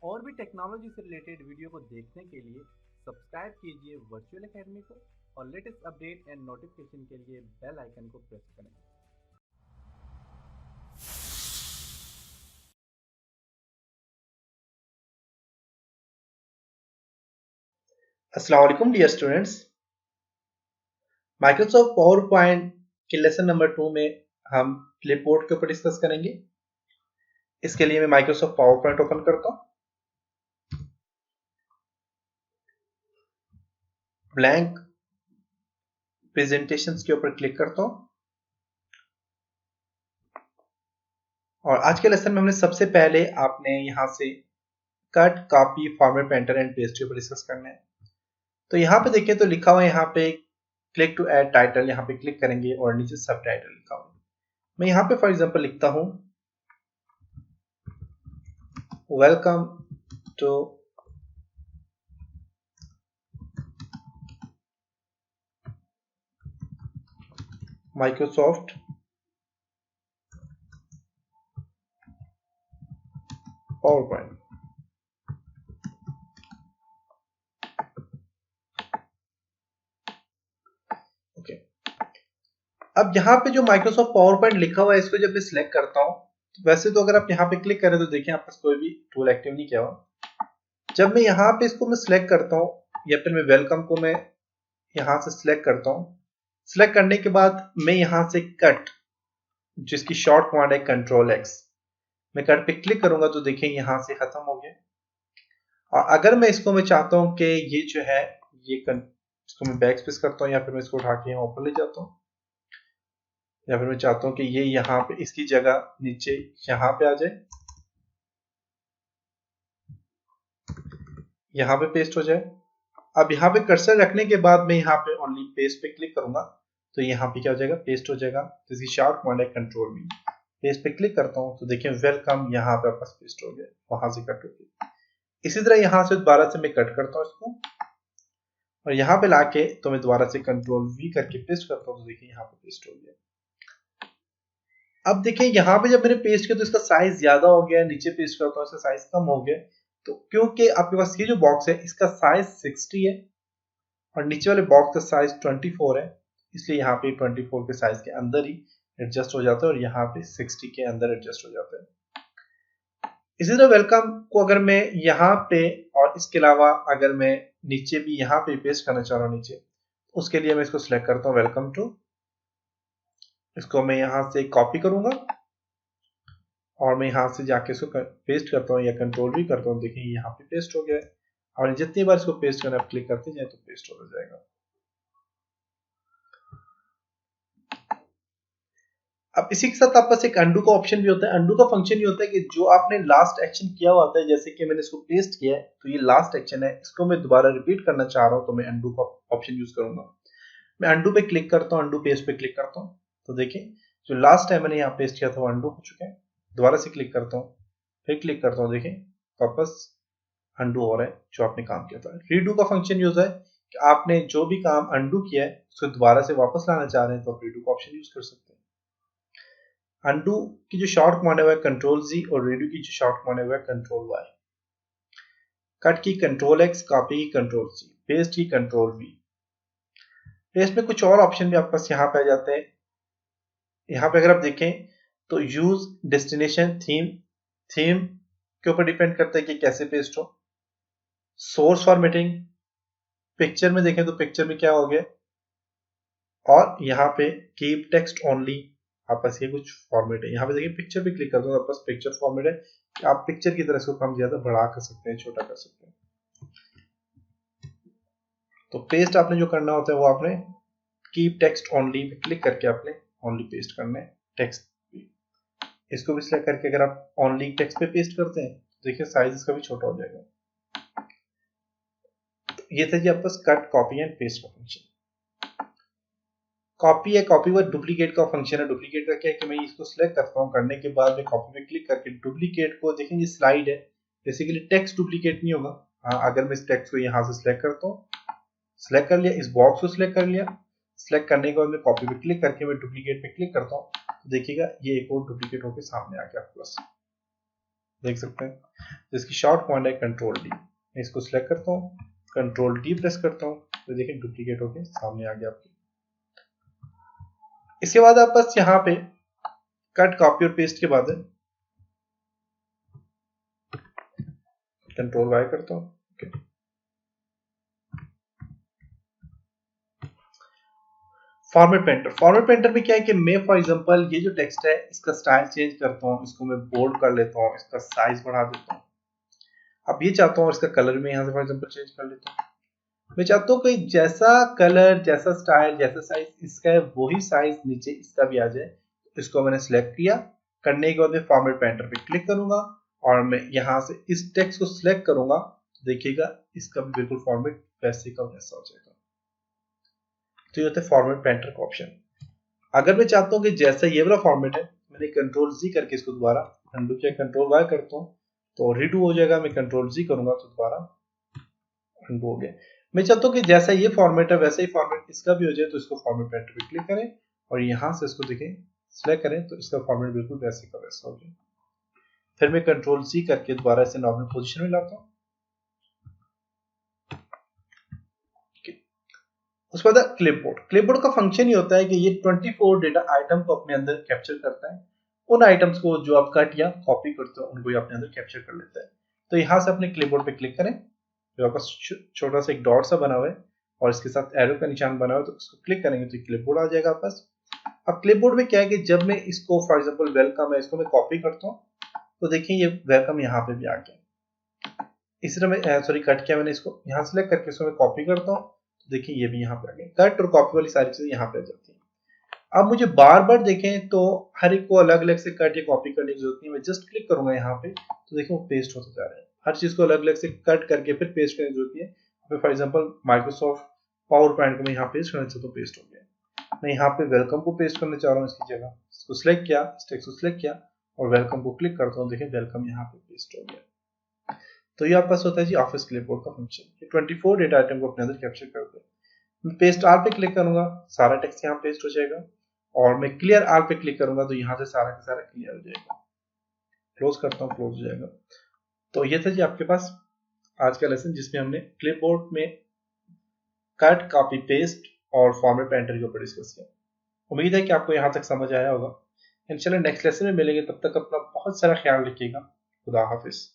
और भी टेक्नोलॉजी से रिलेटेड वीडियो को देखने के लिए सब्सक्राइब कीजिए वर्चुअल एकेडमी को और लेटेस्ट अपडेट एंड नोटिफिकेशन के लिए बेल आइकन को प्रेस करें। अस्सलाम वालेकुम dear students. Microsoft PowerPoint के लेसन नंबर 2 में हम क्लिपबोर्ड के ऊपर डिस्कस करेंगे। इसके लिए मैं माइक्रोसॉफ्ट पावर पॉइंट ओपन करता हूं, ब्लैंक प्रेजेंटेशंस के ऊपर क्लिक करता हूं और आज के लेसन में हमने सबसे पहले आपने यहां से cut, copy, format, enter and paste के ऊपर डिस्कस करना है। तो यहां पे देखें तो लिखा हुआ है यहाँ पे क्लिक टू ऐड टाइटल, यहाँ पे क्लिक करेंगे और नीचे सब टाइटल लिखा हुआ है। मैं यहाँ पे फॉर एग्जांपल लिखता हूं welcome to Microsoft PowerPoint. Okay, अब यहाँ पे जो माइक्रोसॉफ्ट पावर पॉइंट लिखा हुआ है इसको जब मैं सिलेक्ट करता हूँ, तो वैसे तो अगर आप यहाँ पे क्लिक करें तो देखिए आपके पास कोई भी टूल एक्टिव नहीं किया हुआ। जब मैं यहाँ पे इसको मैं सिलेक्ट करता हूँ या फिर मैं वेलकम को मैं यहाँ से सिलेक्ट करता हूँ, सिलेक्ट करने के बाद मैं यहाँ से कट, जिसकी शॉर्ट कमांड है कंट्रोल एक्स, मैं कट पे क्लिक करूंगा तो देखिए यहाँ से खत्म हो गया। और अगर मैं इसको मैं चाहता हूँ कि ये जो है इसको मैं बैक स्पेस करता हूँ या फिर मैं इसको उठा के यहाँ ऊपर ले जाता हूँ, या फिर मैं चाहता हूं कि ये यहाँ पे इसकी जगह नीचे यहाँ पे आ जाए, यहाँ पे पेस्ट हो जाए। अब यहाँ पे कर्सर रखने के बाद मैं यहाँ पे ओनली पेस्ट पे क्लिक करूंगा तो यहाँ पे क्या हो जाएगा, पेस्ट हो जाएगा। तो इसकी शॉर्ट कमांड है कंट्रोल V। पेस्ट पे क्लिक करता हूँ तो देखिए वेलकम यहाँ पे वापस पेस्ट हो गया, वहां से कट हो गया। इसी तरह यहाँ से दोबारा से मैं कट करता हूँ इसको और यहाँ पे लाके तो मैं दोबारा से कंट्रोल V करके पेस्ट करता हूँ तो देखिए यहाँ पे पेस्ट हो गया। अब देखिए यहाँ पे जब मैंने पेस्ट किया तो इसका साइज ज्यादा हो गया, नीचे पेस्ट करता हूँ इसका साइज कम हो गया। तो क्योंकि आपके पास ये जो बॉक्स है इसका साइज 60 है और नीचे वाले बॉक्स का साइज 24 है, इसलिए यहाँ पे 24 के साइज के अंदर ही एडजस्ट हो जाता है और यहाँ पे 60 के अंदर एडजस्ट हो जाता है। इसी तरह वेलकम को अगर मैं यहाँ पे और इसके अलावा अगर मैं नीचे भी यहाँ पे पेस्ट करना चाह रहा हूँ नीचे, उसके लिए मैं इसको सिलेक्ट करता हूँ वेलकम टू, इसको मैं यहाँ से कॉपी करूंगा और मैं यहाँ से जाके इसको पेस्ट करता हूँ या कंट्रोल भी करता हूँ, देखिए यहाँ पे पेस्ट हो गया है। और जितनी बार इसको पेस्ट करना क्लिक करते जाए तो पेस्ट हो जाएगा। अब इसी के साथ आपके पास एक अंडू का ऑप्शन भी होता है। अंडू का फंक्शन ये होता है कि जो आपने लास्ट एक्शन किया हुआ होता है, जैसे कि मैंने इसको पेस्ट किया है तो ये लास्ट एक्शन है, इसको मैं दोबारा रिपीट करना चाह रहा हूँ तो मैं अंडू का ऑप्शन यूज करूंगा। मैं अंडू पे क्लिक करता हूँ, अंडू पेस्ट पे क्लिक करता हूँ तो देखिए जो लास्ट टाइम मैंने यहाँ पेस्ट किया था वो अंडू हो चुका है। दोबारा से क्लिक करता हूँ, फिर क्लिक करता हूँ, देखिए वापस अंडू हो रहा है जो आपने काम किया था। रीडू का फंक्शन यूज है कि आपने जो भी काम अंडू किया है उसको दोबारा से वापस लाना चाह रहे हैं तो आप रीडू का ऑप्शन यूज कर सकते हैं। अंडू की जो शॉर्ट कमांड है वो है कंट्रोल Z और रीडू की जो शॉर्ट कमांड है वो है कंट्रोल Y। कट की कंट्रोल X, कॉपी की कंट्रोल C, पेस्ट की कंट्रोल V। पेस्ट में कुछ और ऑप्शन भी आपके पास यहाँ पे आ जाते हैं। यहाँ पे अगर आप देखें तो यूज डेस्टिनेशन थीम, थीम के ऊपर डिपेंड करता है कि कैसे पेस्ट हो। सोर्स फॉर्मेटिंग, पिक्चर में देखें तो पिक्चर में क्या हो गया, और यहाँ पे कीप टेक्स्ट ओनली, आपस ये कुछ फॉर्मेट है। यहाँ पे देखिए पिक्चर पे क्लिक कर दो, आपस पिक्चर फॉर्मेट है कि आप पिक्चर की तरह इसको कम ज्यादा बड़ा कर सकते हैं, छोटा कर सकते हैं। तो पेस्ट आपने जो करना होता है वो आपने keep text only pay click करके आपने ओनली पेस्ट करना है टेक्स्ट। इसको भी सिलेक्ट करके अगर आप ओनली टेक्स्ट पे पेस्ट करते हैं तो देखिए साइज इसका भी छोटा हो जाएगा। ये था जी आपका कट, कॉपी एंड पेस्ट का फंक्शन। कॉपी है, कॉपी वो डुप्लीकेट का फंक्शन है। डुप्लीकेट का क्या है कि मैं इसको सिलेक्ट करता हूँ, करने के बाद मैं कॉपी में क्लिक करके डुप्लीकेट को, देखेंगे स्लाइड है, बेसिकली टेक्स्ट डुप्लीकेट नहीं होगा। हाँ, अगर मैं इस टेक्स्ट को यहाँ से सिलेक्ट करता हूँ, सिलेक्ट कर लिया, इस बॉक्स को सिलेक्ट कर लिया, सिलेक्ट करने के बाद मैं कॉपी पे क्लिक करके मैं डुप्लीकेट पे क्लिक करता हूँ तो देखिएगा ये एक और डुप्लीकेट होकर सामने आ गया आपके पास। देख सकते हैं, जिसकी शॉर्ट कमांड है कंट्रोल डी। मैं इसको सिलेक्ट करता हूँ, कंट्रोल डी प्रेस करता हूँ, तो देखिए डुप्लीकेट होके सामने आ गया आपकी। इसके बाद आप बस यहाँ पे कट कॉपी और पेस्ट के बाद है कंट्रोल वाई करता हूँ। फॉर्मेट पेंटर, फॉर्मेट पेंटर में क्या है कि मैं फॉर एग्जांपल ये जो टेक्स्ट है इसका स्टाइल चेंज करता हूँ, इसको मैं बोल्ड कर लेता हूँ, इसका साइज बढ़ा देता हूँ। अब ये चाहता हूँ इसका कलर में यहाँ से फॉर एग्जांपल चेंज कर लेता हूँ। मैं चाहता हूँ कि जैसा कलर, जैसा स्टाइल, जैसा साइज इसका है वही साइज नीचे इसका भी आ जाए। इसको मैंने सिलेक्ट किया, करने के बाद मैं फॉर्मेट पेंटर पे क्लिक करूंगा और मैं यहाँ से इस टेक्स्ट को सिलेक्ट करूंगा, देखिएगा इसका भी बिल्कुल फॉर्मेट वैसे का वैसा हो जाएगा। तो ये होता है फॉर्मेट पेंटर का ऑप्शन। अगर मैं चाहता हूँ कि जैसा ये वाला फॉर्मेट है, मैंने कंट्रोल जी करके इसको दोबारा अनडू किया, कंट्रोल वाई करता हूँ तो रीडू हो जाएगा। मैं कंट्रोल जी करूंगा तो दोबारा अनडू हो गया। मैं चाहता हूँ कि जैसा ये फॉर्मेट है वैसा ही फॉर्मेट इसका भी हो जाए, तो इसको फॉर्मेट पेंटर पे क्लिक करें और यहाँ से इसको देखें सिलेक्ट करें तो इसका फॉर्मेट बिल्कुल वैसे का वैसा हो जाए। फिर मैं कंट्रोल सी करके दोबारा इसे नॉर्मल पोजीशन में लाता हूँ। उसके बाद क्लिपबोर्ड, क्लिपबोर्ड का फंक्शन ये होता है कि ये 24 डेटा आइटम को अपने अंदर कैप्चर करता है। उन आइटम्स को जो आप कट या कॉपी करते हो उनको ये अपने अंदर कैप्चर कर लेता है। तो यहाँ से अपने क्लिपबोर्ड पे क्लिक करें, जो आपका छोटा सा एक डॉट सा बना हुआ है और इसके साथ एरो का निशान बना हुआ है, तो इसको क्लिक करेंगे तो क्लिपबोर्ड आ जाएगा आपके पास। अब क्लिपबोर्ड में क्या है कि जब मैं इसको फॉर एग्जाम्पल वेलकम है, इसको मैं कॉपी करता हूँ तो देखिए ये वेलकम यहाँ पे भी आ गया। इस तरह मैं सॉरी कट किया मैंने, इसको यहाँ सेलेक्ट करके इसको मैं कॉपी करता हूँ, देखिए ये भी यहाँ पे आ गया। कट और कॉपी वाली सारी चीजें यहाँ पे आ जाती है। अब मुझे बार बार देखें तो हर एक को अलग अलग से कट या कॉपी करने की जरूरत नहीं है। मैं जस्ट क्लिक करूंगा यहाँ पे तो देखिए वो पेस्ट होते जा रहे हैं। हर चीज को अलग अलग से कट करके फिर पेस्ट करने की जरूरत नहीं है। For example Microsoft power point को मैं यहाँ पेस्ट करना चाहता हूँ, पेस्ट हो गया। मैं यहाँ पे वेलकम को पेस्ट करना चाह रहा हूँ इसकी जगह, इसको सिलेक्ट किया, इस टेक्स्ट को सिलेक्ट किया और वेलकम को क्लिक करता हूँ, देखिए वेलकम यहाँ पे पेस्ट हो गया। तो ये आपके पास होता है जी ऑफिस क्लिपबोर्ड का फंक्शन। ये 24 डेटा आइटम को अपने अंदर कैप्चर करते हैं। मैं पेस्ट आल पे क्लिक करूंगा, सारा टेक्स्ट यहाँ पेस्ट हो जाएगा और मैं क्लियर आल पे क्लिक करूंगा तो यहाँ से सारा का सारा क्लियर हो जाएगा। क्लोज करता हूँ, क्लोज हो जाएगा। तो ये था जी आपके पास आज का लेसन जिसमें हमने क्लिपबोर्ड में कट, कॉपी, पेस्ट और फॉर्मेट पेंटर के ऊपर डिस्कस किया। उम्मीद है कि आपको यहाँ तक समझ आया होगा। इंशाल्लाह नेक्स्ट लेसन में मिलेंगे, तब तक अपना बहुत सारा ख्याल रखिएगा। खुदा हाफिज।